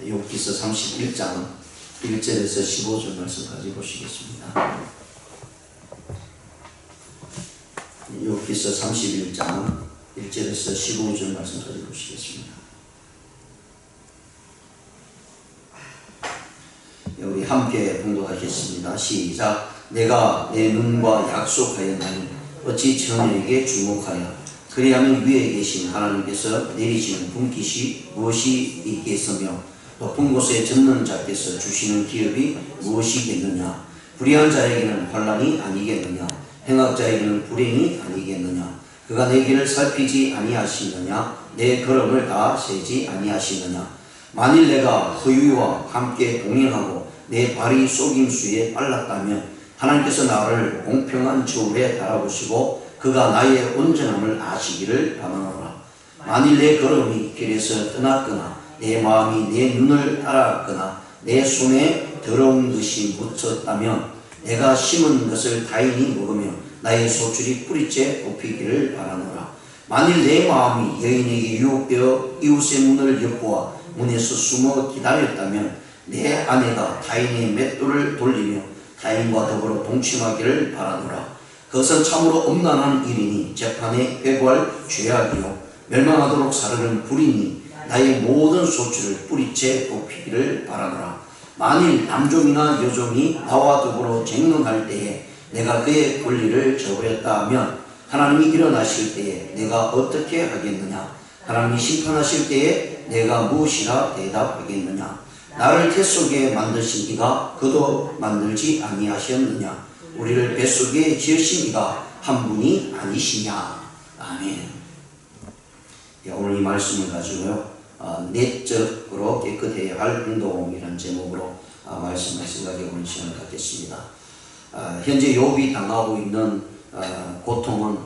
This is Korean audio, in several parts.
욥기서 31장 1절에서 15절 말씀까지 보시겠습니다. 욥기서 31장 1절에서 15절 말씀까지 보시겠습니다. 우리 함께 봉독하겠습니다. 시작. 내가 내 눈과 약속하였나니 어찌 처녀에게 주목하여 그리하면 위에 계신 하나님께서 내리시는 분깃이 무엇이 있겠으며 높은 곳에 젖는 자께서 주시는 기업이 무엇이겠느냐. 불의한 자에게는 환난이 아니겠느냐. 행악자에게는 불행이 아니겠느냐. 그가 내 길을 살피지 아니하시느냐. 내 걸음을 다 세지 아니하시느냐. 만일 내가 허유와 함께 동행하고 내 발이 속임수에 빨랐다면 하나님께서 나를 공평한 저울에 달아보시고 그가 나의 온전함을 아시기를 바라노라. 만일 내 걸음이 길에서 떠났거나 내 마음이 내 눈을 따랐거나 내 손에 더러운 것이 묻혔다면 내가 심은 것을 타인이 먹으며 나의 소출이 뿌리째 뽑히기를 바라노라. 만일 내 마음이 여인에게 유혹되어 이웃의 문을 엿보아 문에서 숨어 기다렸다면 내 아내가 타인의 맷돌을 돌리며 타인과 더불어 동침하기를 바라노라. 그것은 참으로 엄난한 일이니 재판에 회고할 죄악이요 멸망하도록 사르는 불이니 나의 모든 소출을 뿌리째 뽑히기를 바라노라. 만일 남종이나 여종이 나와 더불어 쟁론할 때에 내가 그의 권리를 저버렸다 하면 하나님이 일어나실 때에 내가 어떻게 하겠느냐. 하나님이 심판하실 때에 내가 무엇이라 대답하겠느냐. 나를 태 속에 만드신 이가 그도 만들지 아니하셨느냐. 우리를 뱃속에 지으신 이가 한 분이 아니시냐. 아멘. 오늘 이 말씀을 가지고요, 내적으로 깨끗해야 할 행동이라는 제목으로 말씀을 생각해 보는 시간을 갖겠습니다. 현재 욥이 당하고 있는 고통은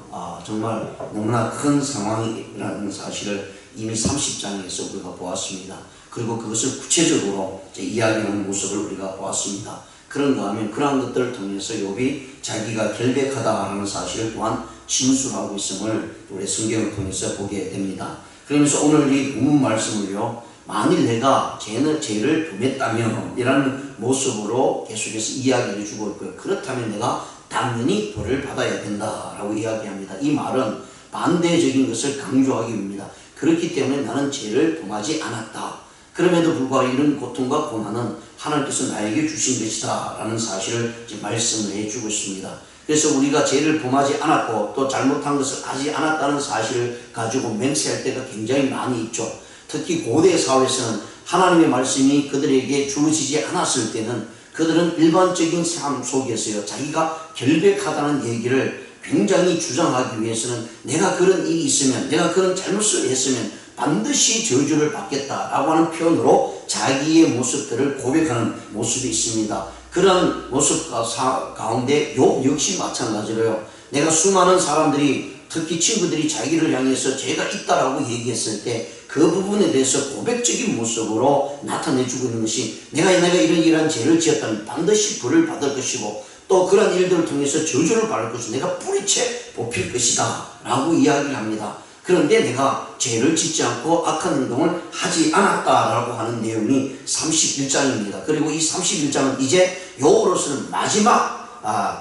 정말 너무나 큰 상황이라는 사실을 이미 30장에서 우리가 보았습니다. 그리고 그것을 구체적으로 이야기하는 모습을 우리가 보았습니다. 그런가 하면 그러한 것들을 통해서 욥이 자기가 결백하다 하는 사실을 또한 진술하고 있음을 우리 성경을 통해서 보게 됩니다. 그러면서 오늘 이 본문 말씀을요, 만일 내가 죄를 범했다면 이라는 모습으로 계속해서 이야기를 주고 있고요. 그렇다면 내가 당연히 벌을 받아야 된다라고 이야기합니다. 이 말은 반대적인 것을 강조하기 위함입니다. 그렇기 때문에 나는 죄를 범하지 않았다. 그럼에도 불구하고 이런 고통과 고난은 하나님께서 나에게 주신 것이다 라는 사실을 말씀을 해주고 있습니다. 그래서 우리가 죄를 범하지 않았고 또 잘못한 것을 하지 않았다는 사실을 가지고 맹세할 때가 굉장히 많이 있죠. 특히 고대 사회에서는 하나님의 말씀이 그들에게 주어지지 않았을 때는 그들은 일반적인 삶 속에서요, 자기가 결백하다는 얘기를 굉장히 주장하기 위해서는 내가 그런 일이 있으면, 내가 그런 잘못을 했으면 반드시 저주를 받겠다라고 하는 표현으로 자기의 모습들을 고백하는 모습이 있습니다. 그런 모습 가운데 욥 역시 마찬가지로요, 내가 수많은 사람들이, 특히 친구들이 자기를 향해서 죄가 있다라고 얘기했을 때 그 부분에 대해서 고백적인 모습으로 나타내주고 있는 것이 내가 이런 죄를 지었다면 반드시 벌을 받을 것이고 또 그런 일들을 통해서 저주를 받을 것이고 내가 뿌리채 뽑힐 것이다 라고 이야기를 합니다. 그런데 내가 죄를 짓지 않고 악한 행동을 하지 않았다라고 하는 내용이 31장입니다. 그리고 이 31장은 이제 욥으로서는 마지막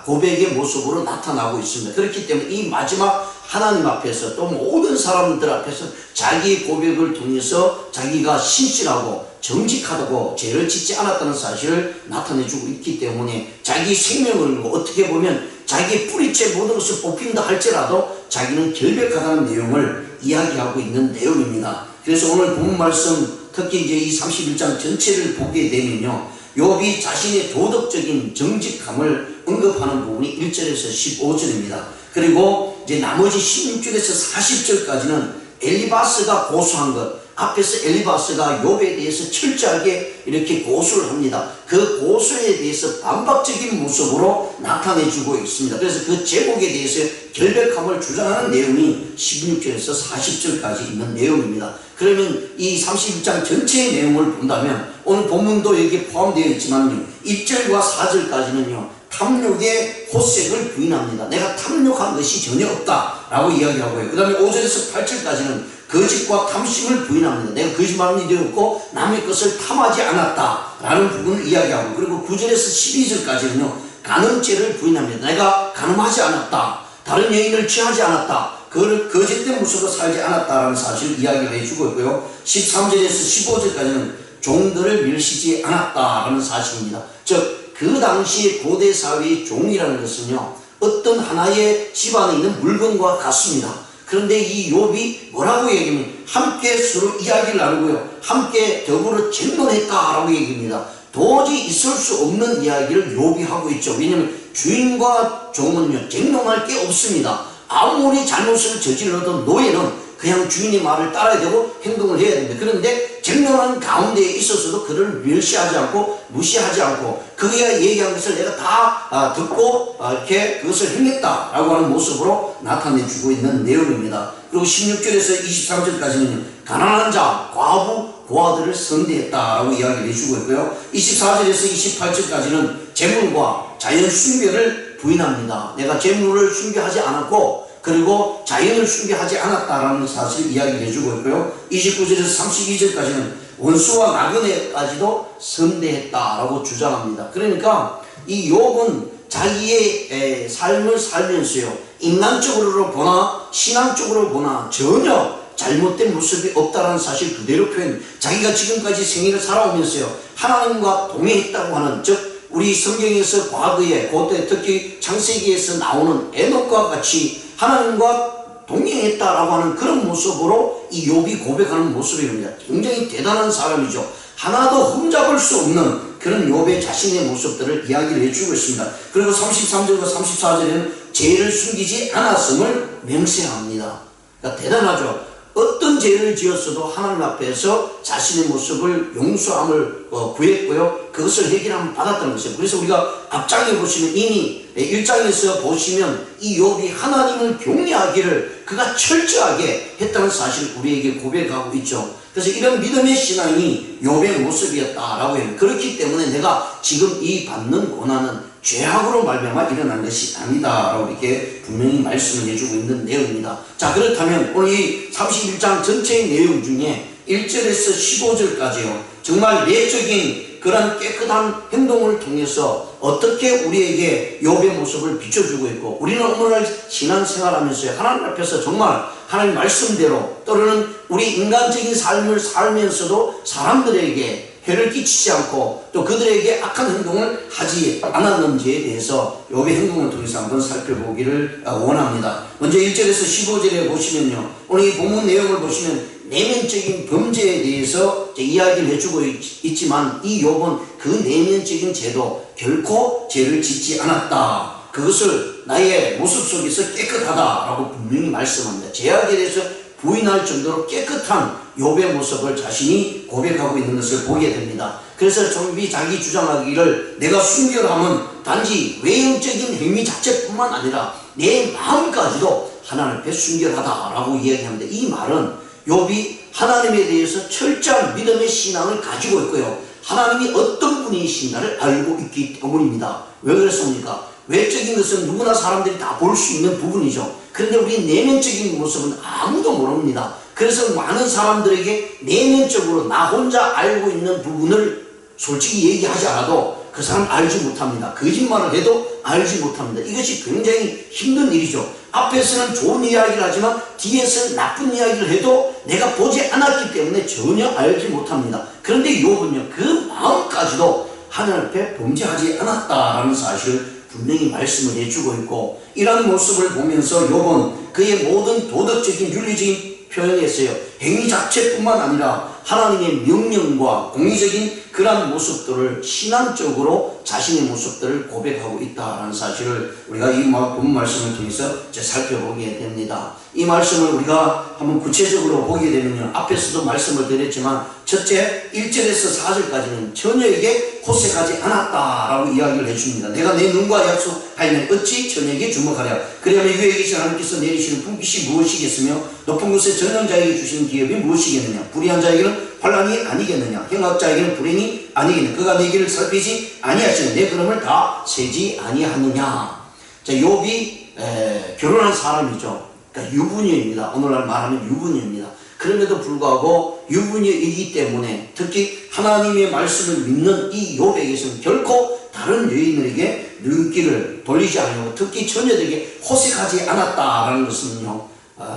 고백의 모습으로 나타나고 있습니다. 그렇기 때문에 이 마지막 하나님 앞에서 또 모든 사람들 앞에서 자기의 고백을 통해서 자기가 신실하고 정직하다고 죄를 짓지 않았다는 사실을 나타내주고 있기 때문에 자기 생명을 어떻게 보면 자기의 뿌리째 모든 것을 뽑힌다 할지라도 자기는 결백하다는 내용을 이야기하고 있는 내용입니다. 그래서 오늘 본문 말씀, 특히 이제 이 31장 전체를 보게 되면요, 욥이 자신의 도덕적인 정직함을 언급하는 부분이 1절에서 15절입니다. 그리고 이제 나머지 16절에서 40절까지는 엘리바스가 고소한 것, 앞에서 엘리바스가 욥에 대해서 철저하게 이렇게 고소를 합니다. 그 고소에 대해서 반박적인 모습으로 나타내주고 있습니다. 그래서 그 제목에 대해서 결백함을 주장하는 내용이 16절에서 40절까지 있는 내용입니다. 그러면 이 31장 전체의 내용을 본다면 오늘 본문도 여기에 포함되어 있지만 1절과 4절까지는요, 탐욕의 호색을 부인합니다. 내가 탐욕한 것이 전혀 없다라고 이야기하고요. 그 다음에 5절에서 8절까지는 거짓과 탐심을 부인합니다. 내가 거짓말은 이되었고 남의 것을 탐하지 않았다라는 부분을 이야기하고, 그리고 9절에서 12절까지는요 간음죄를 부인합니다. 내가 간음하지 않았다, 다른 여인을 취하지 않았다, 그를 거짓된 모습으로 살지 않았다라는 사실을 이야기를 해주고 있고요. 13절에서 15절까지는 종들을 멸시지 않았다라는 사실입니다. 즉 그 당시의 고대 사회의 종이라는 것은요 어떤 하나의 집안에 있는 물건과 같습니다. 그런데 이 욥이 뭐라고 얘기하면 함께 서로 이야기를 나누고요, 함께 더불어 쟁론했다라고 얘기합니다. 도저히 있을 수 없는 이야기를 욥이 하고 있죠. 왜냐하면 주인과 종은요 쟁론할 게 없습니다. 아무리 잘못을 저질러도 노예는 그냥 주인의 말을 따라야 되고 행동을 해야 됩니다. 그런데 쟁론하는 가운데에 있어서도 그를 멸시하지 않고 무시하지 않고 그가 얘기한 것을 내가 다 듣고 이렇게 그것을 행했다라고 하는 모습으로 나타내주고 있는 내용입니다. 그리고 16절에서 23절까지는 가난한 자, 과부, 고아들을 선대했다라고 이야기를 해주고 있고요. 24절에서 28절까지는 재물과 자연 숭배를 부인합니다. 내가 재물을 숭배하지 않았고 그리고 자연을 숭배하지 않았다라는 사실을 이야기를 해주고 있고요. 29절에서 32절까지는 원수와 나그네까지도 선대했다라고 주장합니다. 그러니까 이 욥은 자기의 삶을 살면서요 인간적으로 보나 신앙적으로 보나 전혀 잘못된 모습이 없다라는 사실 그대로 표현, 자기가 지금까지 생애를 살아오면서요 하나님과 동행했다고 하는, 즉 우리 성경에서 과거에 그때 특히 창세기에서 나오는 에녹과 같이 하나님과 동행했다라고 하는 그런 모습으로 이 욥이 고백하는 모습입니다. 굉장히 대단한 사람이죠. 하나도 흠잡을 수 없는 그런 욥의 자신의 모습들을 이야기를 해주고 있습니다. 그리고 33절과 34절에는 죄를 숨기지 않았음을 맹세합니다. 그러니까 대단하죠. 어떤 죄를 지었어도 하나님 앞에서 자신의 모습을 용서함을 구했고요. 그것을 해결함을 받았다는 것이에요. 그래서 우리가 앞장에 보시면 이미 1장에서 보시면 이 욥이 하나님을 경외하기를 그가 철저하게 했다는 사실을 우리에게 고백하고 있죠. 그래서 이런 믿음의 신앙이 욥의 모습이었다라고 해요. 그렇기 때문에 내가 지금 이 받는 고난은 죄악으로 말미암아 일어난 것이 아니다라고 이렇게 분명히 말씀을 해주고 있는 내용입니다. 자, 그렇다면 오늘 이 31장 전체의 내용 중에 1절에서 15절까지요 정말 내적인 그런 깨끗한 행동을 통해서 어떻게 우리에게 욥의 모습을 비춰주고 있고, 우리는 오늘날 신앙생활하면서 하나님 앞에서 정말 하나님 말씀대로 또는 우리 인간적인 삶을 살면서도 사람들에게 해를 끼치지 않고 또 그들에게 악한 행동을 하지 않았는지에 대해서 욥의 행동을 통해서 한번 살펴보기를 원합니다. 먼저 1절에서 15절에 보시면요, 오늘 이 본문 내용을 보시면 내면적인 범죄에 대해서 이야기를 해주고 있지만 이 욥은 그 내면적인 죄도 결코 죄를 짓지 않았다, 그것을 나의 모습 속에서 깨끗하다라고 분명히 말씀합니다. 죄악에 대해서 부인할 정도로 깨끗한 욥의 모습을 자신이 고백하고 있는 것을 보게 됩니다. 그래서 욥이 자기 주장하기를 내가 순결함은 단지 외형적인 행위 자체뿐만 아니라 내 마음까지도 하나님 앞에 순결하다라고 이야기합니다. 이 말은 욥이 하나님에 대해서 철저한 믿음의 신앙을 가지고 있고요, 하나님이 어떤 분이신가를 알고 있기 때문입니다. 왜 그랬습니까? 외적인 것은 누구나 사람들이 다 볼 수 있는 부분이죠. 그런데 우리 내면적인 모습은 아무도 모릅니다. 그래서 많은 사람들에게 내면적으로 나 혼자 알고 있는 부분을 솔직히 얘기하지 않아도 그 사람 알지 못합니다. 거짓말을 해도 알지 못합니다. 이것이 굉장히 힘든 일이죠. 앞에서는 좋은 이야기를 하지만 뒤에서는 나쁜 이야기를 해도 내가 보지 않았기 때문에 전혀 알지 못합니다. 그런데 욥은요 그 마음까지도 하나님 앞에 범죄하지 않았다라는 사실을 분명히 말씀을 해주고 있고, 이러한 모습을 보면서 욥은 그의 모든 도덕적인 윤리적인 표현에서요 행위 자체뿐만 아니라 하나님의 명령과 공의적인 그러한 모습들을 신앙적으로 자신의 모습들을 고백하고 있다는 사실을 우리가 이 본 말씀을 통해서 살펴보게 됩니다. 이 말씀을 우리가 한번 구체적으로 보게 되면요, 앞에서도 말씀을 드렸지만 첫째 1절에서 4절까지는 처녀에게 호색하지 않았다라고 이야기를 해줍니다. 내가 내 눈과 약속하였느니 어찌 처녀에게 주목하랴. 그러면 위에 계신 하나님께서 내리시는 분깃이 무엇이겠으며 높은 곳에 전능자에게 주시는 기업이 무엇이겠느냐. 불의한 자에게는 환난이 아니겠느냐. 행악자에게는 불행이 아니겠느냐. 그가 내 길을 살피지 아니하시는 내 걸음을 다 세지 아니하느냐. 자, 욥이 결혼한 사람이죠. 그러니까 유부녀입니다. 오늘날 말하면 유부녀입니다. 그럼에도 불구하고 유부녀이기 때문에 특히 하나님의 말씀을 믿는 이 욥에게서는 결코 다른 여인들에게 눈길을 돌리지 않으려고 특히 처녀들에게 호색하지 않았다라는 것은요,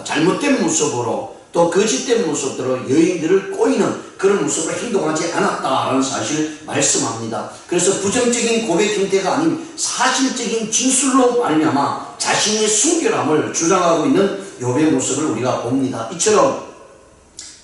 잘못된 모습으로 또 거짓된 모습으로 여인들을 꼬이는 그런 모습으로 행동하지 않았다라는 사실을 말씀합니다. 그래서 부정적인 고백 형태가 아닌 사실적인 진술로 말미암아 자신의 순결함을 주장하고 있는 욥의 모습을 우리가 봅니다. 이처럼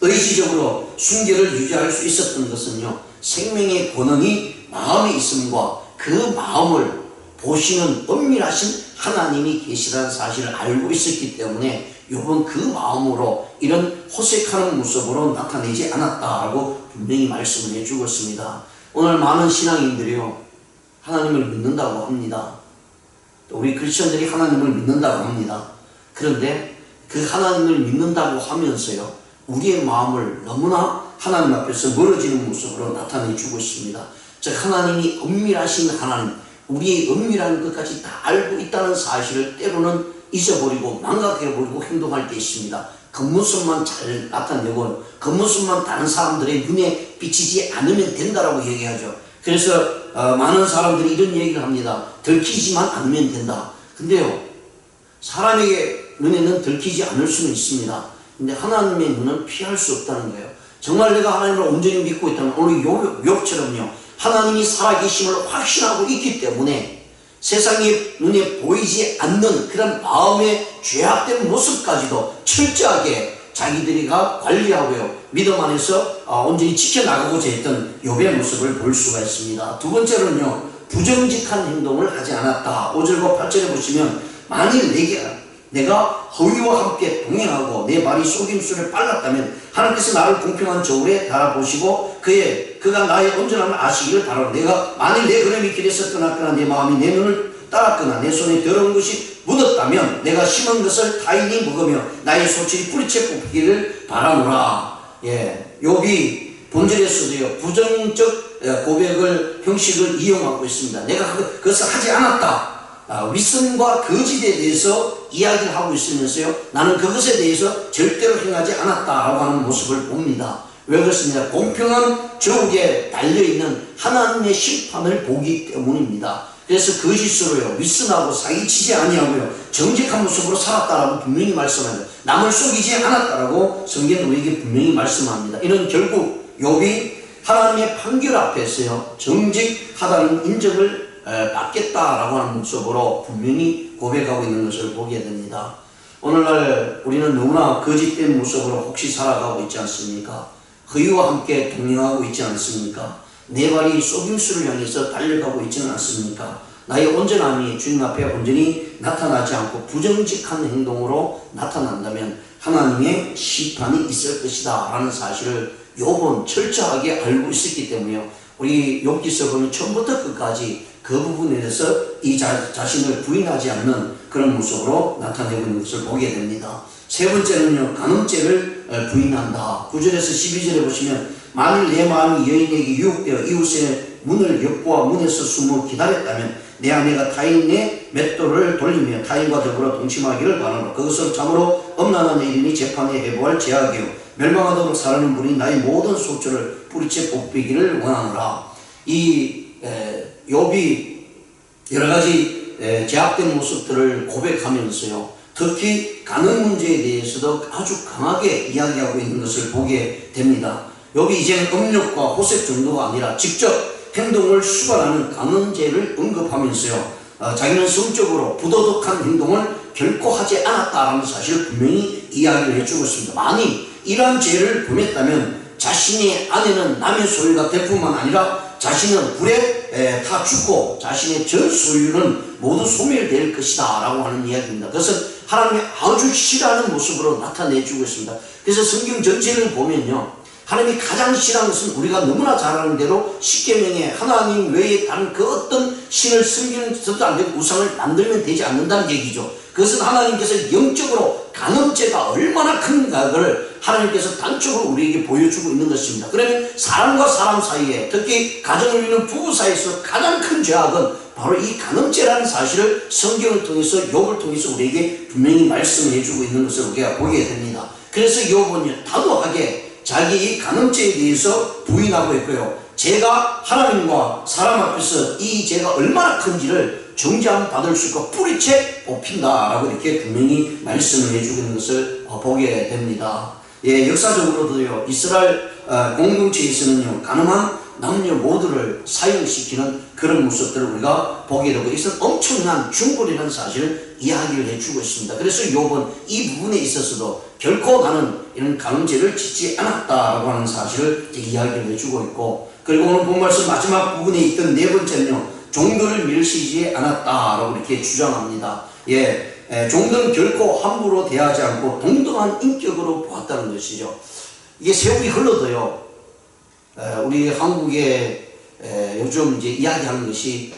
의지적으로 순결을 유지할 수 있었던 것은요, 생명의 권능이 마음에 있음과 그 마음을 보시는 엄밀하신 하나님이 계시다는 사실을 알고 있었기 때문에 욥은 그 마음으로 이런 호색하는 모습으로 나타내지 않았다라고 분명히 말씀을 해주고 있습니다. 오늘 많은 신앙인들이요, 하나님을 믿는다고 합니다. 또 우리 크리스천들이 하나님을 믿는다고 합니다. 그런데 그 하나님을 믿는다고 하면서요, 우리의 마음을 너무나 하나님 앞에서 멀어지는 모습으로 나타내주고 있습니다. 즉 하나님이 엄밀하신 하나님, 우리의 엄밀한 것까지 다 알고 있다는 사실을 때로는 잊어버리고 망각해버리고 행동할 때 있습니다. 겉모습만 잘 나타내고 겉모습만 다른 사람들의 눈에 비치지 않으면 된다라고 얘기하죠. 그래서 많은 사람들이 이런 얘기를 합니다. 들키지만 않으면 된다. 근데요, 사람에게 눈에는 들키지 않을 수는 있습니다. 근데 하나님의 눈은 피할 수 없다는 거예요. 정말 내가 하나님을 온전히 믿고 있다면 오늘 욥처럼요, 하나님이 살아계심을 확신하고 있기 때문에 세상의 눈에 보이지 않는 그런 마음의 죄악된 모습까지도 철저하게 자기들이가 관리하고요, 믿음 안에서 온전히 지켜나가고자 했던 욥의 모습을 볼 수가 있습니다. 두 번째로는요, 부정직한 행동을 하지 않았다. 5절과 8절에 보시면 만일 내가 허위와 함께 동행하고 내 말이 속임수를 빨랐다면 하나님께서 나를 공평한 저울에 달아보시고 그가 나의 온전함을 아시기를 바라고, 내가 만일 내 걸음이 길에서 떠났거나 내 마음이 내 눈을 따랐거나 내 손에 더러운 것이 묻었다면 내가 심은 것을 타인이 먹으며 나의 소출이 뿌리채 뽑히기를 바라노라. 욥이 본절에서도요, 부정적 고백을 형식을 이용하고 있습니다. 내가 그것을 하지 않았다. 윗선과 거짓에 대해서 이야기를 하고 있으면서요, 나는 그것에 대해서 절대로 행하지 않았다라고 하는 모습을 봅니다. 왜 그렇습니까? 공평한 저울에 달려있는 하나님의 심판을 보기 때문입니다. 그래서 거짓으로요, 윗선하고 사기치지 아니하고요, 정직한 모습으로 살았다라고 분명히 말씀합니다. 남을 속이지 않았다라고 성경은 우리에게 분명히 말씀합니다. 이는 결국 욥이 하나님의 판결 앞에서요, 정직하다는 인정을 받겠다라고 하는 모습으로 분명히 고백하고 있는 것을 보게 됩니다. 오늘날 우리는 너무나 거짓된 모습으로 혹시 살아가고 있지 않습니까? 허위와 함께 동행하고 있지 않습니까? 내 발이 속임수를 향해서 달려가고 있지는 않습니까? 나의 온전함이 주님 앞에 온전히 나타나지 않고 부정직한 행동으로 나타난다면 하나님의 심판이 있을 것이다 라는 사실을 욥은 철저하게 알고 있었기 때문에요, 우리 욥기서 보면 처음부터 끝까지 그 부분에 대해서 이 자신을 부인하지 않는 그런 모습으로 나타내고 있는 것을 보게 됩니다. 세 번째는요, 간음죄를 부인한다. 9절에서 12절에 보시면 만일 내 마음이 여인에게 유혹되어 이웃의 문을 엿보아 문에서 숨어 기다렸다면 내 아내가 타인의 맷돌을 돌리며 타인과 더불어 동침하기를 바라노라. 그것으로 참으로 엄란한 일이니 재판에 해부할 제약이요 멸망하도록 사르는 분이 나의 모든 소출을 뿌리채 뽑히기를 원하노라. 이 욥이 여러가지 제약된 모습들을 고백하면서요, 특히 간음 문제에 대해서도 아주 강하게 이야기하고 있는 것을 보게 됩니다. 욥이 이제는 음욕과 호색 정도가 아니라 직접 행동을 수반하는 간음죄를 언급하면서요, 자기는 성적으로 부도덕한 행동을 결코 하지 않았다라는 사실을 분명히 이야기를 해주고 있습니다. 만일 이러한 죄를 범했다면 자신의 아내는 남의 소유가 될 뿐만 아니라 자신은 불에 타 죽고 자신의 전 소유는 모두 소멸될 것이다 라고 하는 이야기입니다. 그것은 하나님이 아주 싫어하는 모습으로 나타내주고 있습니다. 그래서 성경 전체를 보면요, 하나님이 가장 싫어하는 것은 우리가 너무나 잘 아는 대로 십계명에 하나님 외에 다른 그 어떤 신을 섬기는서도 안 되고 우상을 만들면 되지 않는다는 얘기죠. 그것은 하나님께서 영적으로 간음죄가 얼마나 큰가를 하나님께서 단적으로 우리에게 보여주고 있는 것입니다. 그러면 사람과 사람 사이에, 특히 가정을 이루는 부부 사이에서 가장 큰 죄악은 바로 이 간음죄라는 사실을 성경을 통해서 욥을 통해서 우리에게 분명히 말씀을 해주고 있는 것을 우리가 보게 됩니다. 그래서 욥은 다도하게 자기 이 간음죄에 대해서 부인하고 있고요. 제가 하나님과 사람 앞에서 이 죄가 얼마나 큰지를 정죄함 받을 수 있고 뿌리채 뽑힌다라고 이렇게 분명히 말씀을 해주고 있는 것을 보게 됩니다. 예, 역사적으로도요, 이스라엘 공동체에서는요, 가늠한 남녀 모두를 사형시키는 그런 모습들을 우리가 보게 되고, 이것은 엄청난 중골이라는 사실을 이야기를 해주고 있습니다. 그래서 욥은 이 부분에 있어서도 결코 나는 이런 간음죄를 짓지 않았다라고 하는 사실을 이야기를 해주고 있고, 그리고 오늘 본말씀 마지막 부분에 있던 네 번째는요, 종교를 멸시하지 않았다라고 이렇게 주장합니다. 예, 종교는 결코 함부로 대하지 않고 동등한 인격으로 보았다는 것이죠. 이게 세월이 흘러도요, 우리 한국에 요즘 이제 이야기하는 것이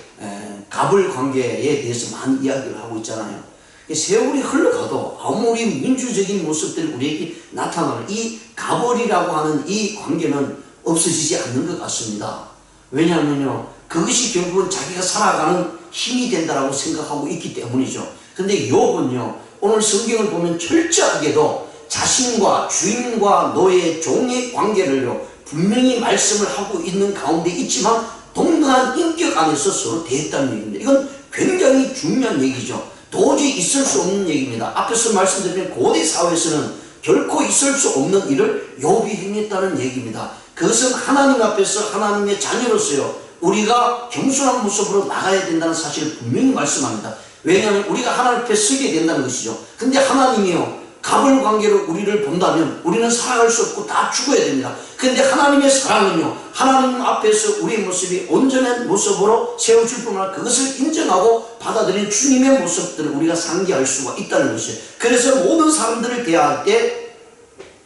갑을 관계에 대해서 많은 이야기를 하고 있잖아요. 세월이 흘러가도 아무리 민주적인 모습들이 우리에게 나타나는 이 갑을이라고 하는 이 관계는 없어지지 않는 것 같습니다. 왜냐하면요, 그것이 결국은 자기가 살아가는 힘이 된다라고 생각하고 있기 때문이죠. 근데 욥은요, 오늘 성경을 보면 철저하게도 자신과 주인과 노예, 종의 관계를요, 분명히 말씀을 하고 있는 가운데 있지만 동등한 인격 안에서 서로 대했다는 얘기입니다. 이건 굉장히 중요한 얘기죠. 도저히 있을 수 없는 얘기입니다. 앞에서 말씀드린 고대 사회에서는 결코 있을 수 없는 일을 욥이 행했다는 얘기입니다. 그것은 하나님 앞에서 하나님의 자녀로서요, 우리가 겸손한 모습으로 나가야 된다는 사실을 분명히 말씀합니다. 왜냐하면 우리가 하나님 앞에 서게 된다는 것이죠. 근데 하나님이요, 갑을 관계로 우리를 본다면 우리는 살아갈 수 없고 다 죽어야 됩니다. 그런데 하나님의 사랑은요, 하나님 앞에서 우리의 모습이 온전한 모습으로 세워질 뿐만 아니라 그것을 인정하고 받아들인 주님의 모습들을 우리가 상기할 수가 있다는 것이에요. 그래서 모든 사람들을 대할 때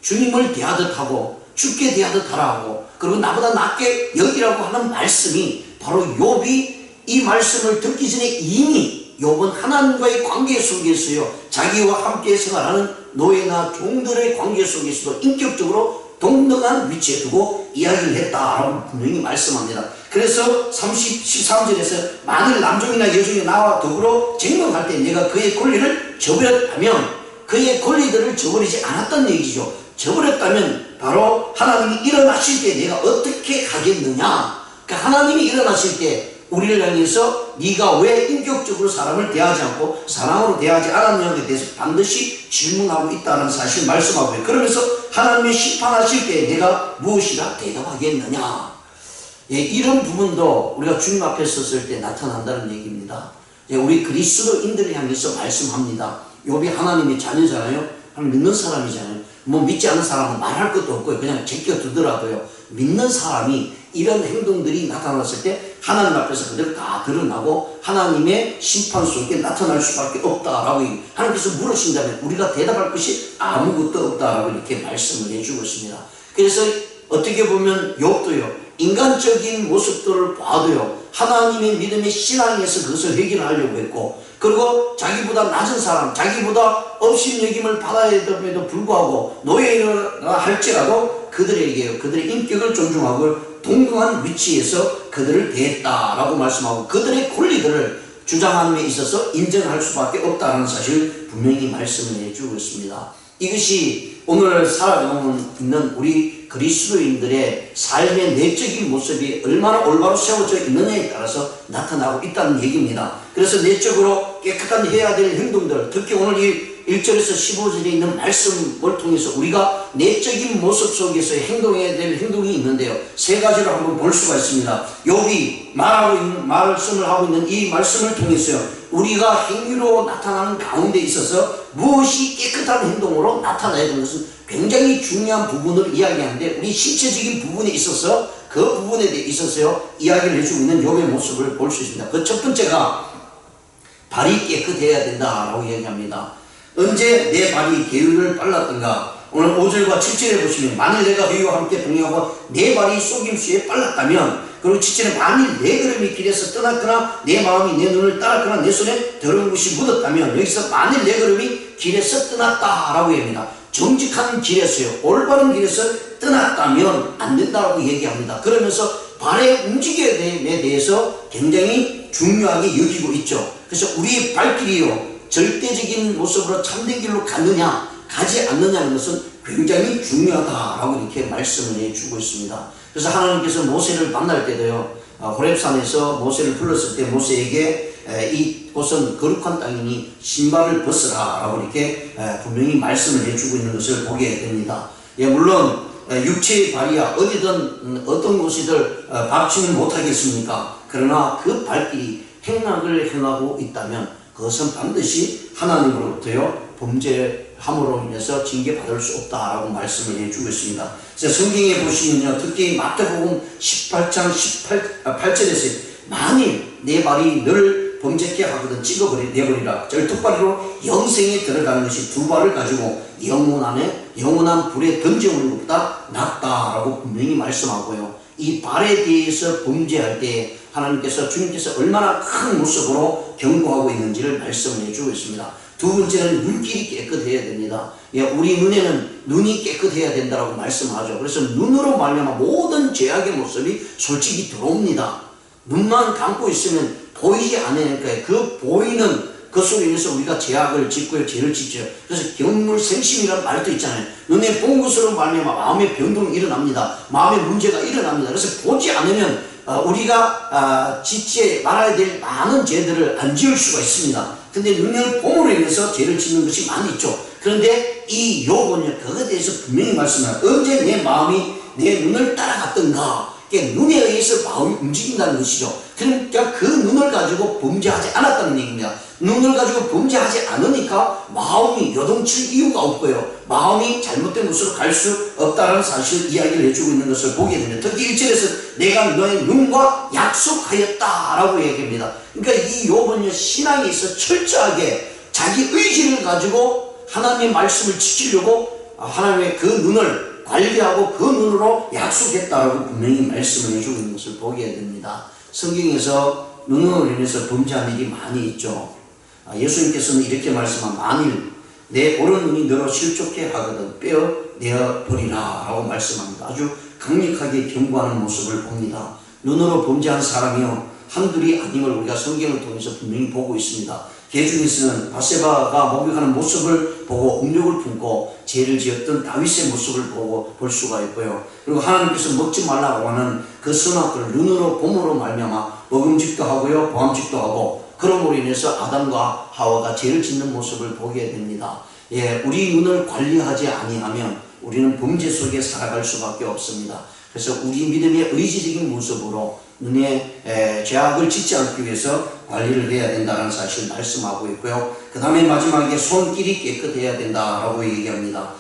주님을 대하듯 하고 죽게 대하듯 하라고, 그리고 나보다 낫게 여기라고 하는 말씀이 바로 욥이 이 말씀을 듣기 전에 이미 욥은 하나님과의 관계 속에서요, 자기와 함께 생활하는 노예나 종들의 관계 속에서도 인격적으로 동등한 위치에 두고 이야기를 했다라고 분명히 말씀합니다. 그래서 13절에서 만일 남종이나 여종이 나와 더불어 쟁론할 때 내가 그의 권리를 저버렸다면, 그의 권리들을 저버리지 않았다는 얘기죠. 저버렸다면 바로 하나님이 일어나실 때 내가 어떻게 하겠느냐. 그러니까 하나님이 일어나실 때 우리를 향해서 네가 왜 인격적으로 사람을 대하지 않고 사랑으로 대하지 않았냐에 대해서 반드시 질문하고 있다는 사실을 말씀하고요. 그러면서 하나님이 심판하실 때 내가 무엇이라 대답하겠느냐. 예, 이런 부분도 우리가 주님 앞에 섰을 때 나타난다는 얘기입니다. 예, 우리 그리스도인들을 향해서 말씀합니다. 욥이 하나님의 자녀잖아요. 하나님 믿는 사람이잖아요. 뭐 믿지 않는 사람은 말할 것도 없고요. 그냥 제껴두더라도요, 믿는 사람이 이런 행동들이 나타났을 때 하나님 앞에서 그대로 다 드러나고 하나님의 심판 속에 나타날 수밖에 없다라고 하나님께서 물으신다면 우리가 대답할 것이 아무것도 없다라고 이렇게 말씀을 해주고 있습니다. 그래서 어떻게 보면 욥도요, 인간적인 모습들을 봐도요, 하나님의 믿음의 신앙에서 그것을 해결하려고 했고, 그리고 자기보다 낮은 사람, 자기보다 업신여김을 받아야 됨에도 불구하고 노예라 할지라도 그들에게 그들의 인격을 존중하고 동등한 위치에서 그들을 대했다라고 말씀하고 그들의 권리들을 주장하는 데 있어서 인정할 수밖에 없다는 사실을 분명히 말씀을 해주고 있습니다. 이것이 오늘 살아가고 있는 우리 그리스도인들의 삶의 내적인 모습이 얼마나 올바로 세워져 있느냐에 따라서 나타나고 있다는 얘기입니다. 그래서 내적으로 깨끗한 해야 될 행동들, 특히 오늘 이 1절에서 15절에 있는 말씀을 통해서 우리가 내적인 모습 속에서 행동해야 될 행동이 있는데요, 세 가지를 한번 볼 수가 있습니다. 욥이 말씀을 하고 있는 이 말씀을 통해서요, 우리가 행위로 나타나는 가운데 있어서 무엇이 깨끗한 행동으로 나타나야 되는 것은 굉장히 중요한 부분을 이야기하는데, 우리 신체적인 부분에 있어서 그 부분에 대해 있어서요 이야기를 해주고 있는 욥의 모습을 볼 수 있습니다. 그 첫 번째가 발이 깨끗해야 된다라고 얘기합니다. 언제 내 발이 계율을 빨랐던가. 오늘 5절과 7절에 보시면 만일 내가 너희와 함께 동행하고 내 발이 속임수에 빨랐다면, 그리고 7절에 만일 내 걸음이 길에서 떠났거나 내 마음이 내 눈을 따랐거나 내 손에 더러운 것이 묻었다면, 여기서 만일 내 걸음이 길에서 떠났다라고 합니다. 정직한 길에서요, 올바른 길에서 떠났다면 안 된다고 얘기합니다. 그러면서 발의 움직임에 대해서 굉장히 중요하게 여기고 있죠. 그래서 우리의 발길이요, 절대적인 모습으로 참된 길로 가느냐 가지 않느냐는 것은 굉장히 중요하다라고 이렇게 말씀을 해주고 있습니다. 그래서 하나님께서 모세를 만날 때도요, 호렙산에서 모세를 불렀을 때 모세에게 이곳은 거룩한 땅이니 신발을 벗으라 라고 이렇게 분명히 말씀을 해주고 있는 것을 보게 됩니다. 예, 물론 육체의 발이야 어디든 어떤 곳이든 밟지는 못하겠습니까? 그러나 그 발길이 행악을 행하고 있다면 그것은 반드시 하나님으로부터요 범죄함으로 인해서 징계받을 수 없다라고 말씀을 해주고 있습니다. 성경에 보시면요, 특히 마태복음 18장 8절에서 만일 내 발이 너를 범죄케 하거든 내버리라. 절뚝발이로 영생에 들어가는 것이 두 발을 가지고 영원한 불에 던져오는 것보다 낫다라고 분명히 말씀하고요. 이 발에 대해서 범죄할 때 하나님께서 주님께서 얼마나 큰 모습으로 경고하고 있는지를 말씀을 해주고 있습니다. 두 번째는 눈길이 깨끗해야 됩니다. 예, 우리 눈에는 눈이 깨끗해야 된다고 말씀하죠. 그래서 눈으로 말미암아 모든 죄악의 모습이 솔직히 들어옵니다. 눈만 감고 있으면 보이지 않으니까 그 보이는 그것으로 인해서 우리가 죄악을 짓고요, 죄를 짓죠. 그래서 경물생심이라는 말도 있잖아요. 눈에 본 것으로 말미암아 마음의 변동이 일어납니다. 마음의 문제가 일어납니다. 그래서 보지 않으면 우리가 짓지 말아야 될 많은 죄들을 안 지을 수가 있습니다. 근데 눈을 봄으로 인해서 죄를 짓는 것이 많이 있죠. 그런데 이 욥은요, 그것에 대해서 분명히 말씀해요. 언제 내 마음이 내 눈을 따라갔던가. 눈에 의해서 마음이 움직인다는 것이죠. 그러니까 그 눈을 가지고 범죄하지 않았다는 얘기입니다. 눈을 가지고 범죄하지 않으니까 마음이 요동칠 이유가 없고요. 마음이 잘못된 곳으로 갈 수 없다는 사실 이야기를 해주고 있는 것을 보게 됩니다. 특히 1절에서 내가 너의 눈과 약속하였다라고 얘기합니다. 그러니까 이 욥은요, 신앙에 있어 철저하게 자기 의지를 가지고 하나님의 말씀을 지키려고 하나님의 그 눈을 관리하고 그 눈으로 약속했다라고 분명히 말씀을 해주고 있는 것을 보게 됩니다. 성경에서 눈으로 인해서 범죄한 일이 많이 있죠. 예수님께서는 이렇게 말씀한 만일 내 오른 눈이 너로 실족해 하거든 빼어내어 버리라 라고 말씀합니다. 아주 강력하게 경고하는 모습을 봅니다. 눈으로 범죄한 사람이요 한둘이 아님을 우리가 성경을 통해서 분명히 보고 있습니다. 개 중에서는 바세바가 목욕하는 모습을 보고 음욕을 품고 죄를 지었던 다윗의 모습을 보고 볼 수가 있고요. 그리고 하나님께서 먹지 말라고 하는 그 선악과를 눈으로 봄으로 말미암아 먹음직도 하고요, 보암직도 하고 그러므로 인해서 아담과 하와가 죄를 짓는 모습을 보게 됩니다. 예, 우리 눈을 관리하지 아니하면 우리는 범죄 속에 살아갈 수밖에 없습니다. 그래서 우리 믿음의 의지적인 모습으로 눈에 죄악을 짓지 않기 위해서 관리를 해야 된다는 사실을 말씀하고 있고요. 그 다음에 마지막에 손길이 깨끗해야 된다라고 얘기합니다.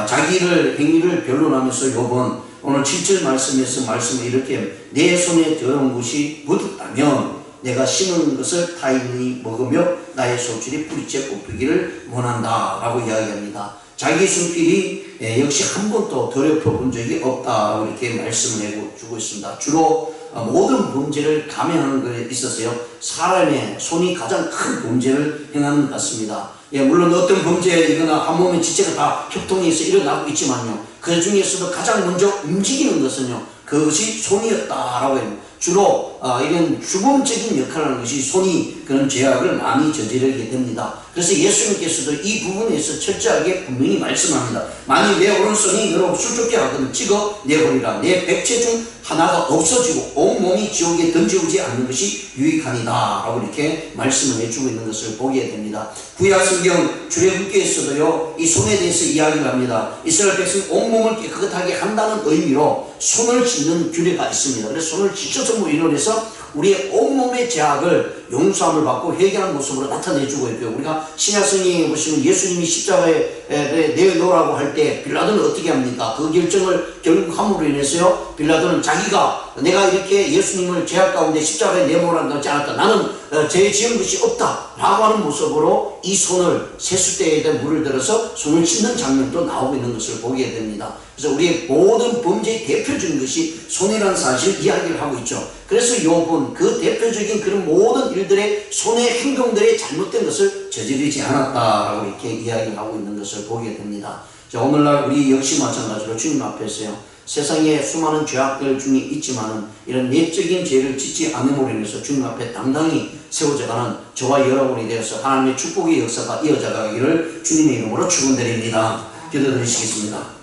자기를 행위를 변론하면서 욥은 오늘 7절 말씀에서 말씀을 이렇게 내 손에 더러운 것이 묻었다면 내가 심은 것을 타인이 먹으며 나의 소출이 뿌리째 뽑히기를 원한다 라고 이야기합니다. 자기 손길이 역시 한 번도 더럽혀 본 적이 없다라고 이렇게 말씀을 해주고 있습니다. 주로 모든 범죄를 감행하는 것에 있어서요, 사람의 손이 가장 큰 범죄를 행하는 것 같습니다. 예, 물론 어떤 범죄이거나 한 몸의 지체가 다 협동해서 일어나고 있지만요, 그 중에서도 가장 먼저 움직이는 것은요, 그것이 손이었다라고 합니다. 주로 이런 주범적인 역할을 하는 것이 손이 그런 죄악을 많이 저지르게 됩니다. 그래서 예수님께서도 이 부분에서 철저하게 분명히 말씀합니다. 만일 내 오른손이 너로 수족게 하거든 찍어 내버리라. 내 백체 중 하나가 없어지고 온몸이 지옥에 던져오지 않는 것이 유익하니라 라고 이렇게 말씀을 해주고 있는 것을 보게 됩니다. 구약성경 출애굽기에서도요, 이 손에 대해서 이야기를 합니다. 이스라엘 백성 온몸을 깨끗하게 한다는 의미로 손을 씻는 규례가 있습니다. 그래서 손을 씻어서 인원해서 우리의 온몸의 죄악을 용서함을 받고 회개하는 모습으로 나타내주고 있고요. 우리가 신약성경에 보시면 예수님이 십자가에 내놓으라고 할 때 빌라도는 어떻게 합니까? 그 결정을 결국 함으로 인해서요, 빌라도는 자기가 내가 이렇게 예수님을 죄악 가운데 십자가에 내모라고 하지 않았다. 나는 죄 지은 것이 없다 라고 하는 모습으로 이 손을 세숫대에다 물을 들어서 손을 씻는 장면도 나오고 있는 것을 보게 됩니다. 그래서 우리의 모든 범죄의 대표적인 것이 손이라는 사실 이야기를 하고 있죠. 그래서 욥은 그 대표적인 그런 모든 일들의 손의 행동들의 잘못된 것을 저지르지 않았다라고 이렇게 이야기를 하고 있는 것을 보게 됩니다. 자, 오늘날 우리 역시 마찬가지로 주님 앞에서요, 세상에 수많은 죄악들 중에 있지만은 이런 내적인 죄를 짓지 않음으로 인해서 주님 앞에 당당히 세워져가는 저와 여러분이 되어서 하나님의 축복의 역사가 이어져 가기를 주님의 이름으로 축원드립니다. 기도드리시겠습니다.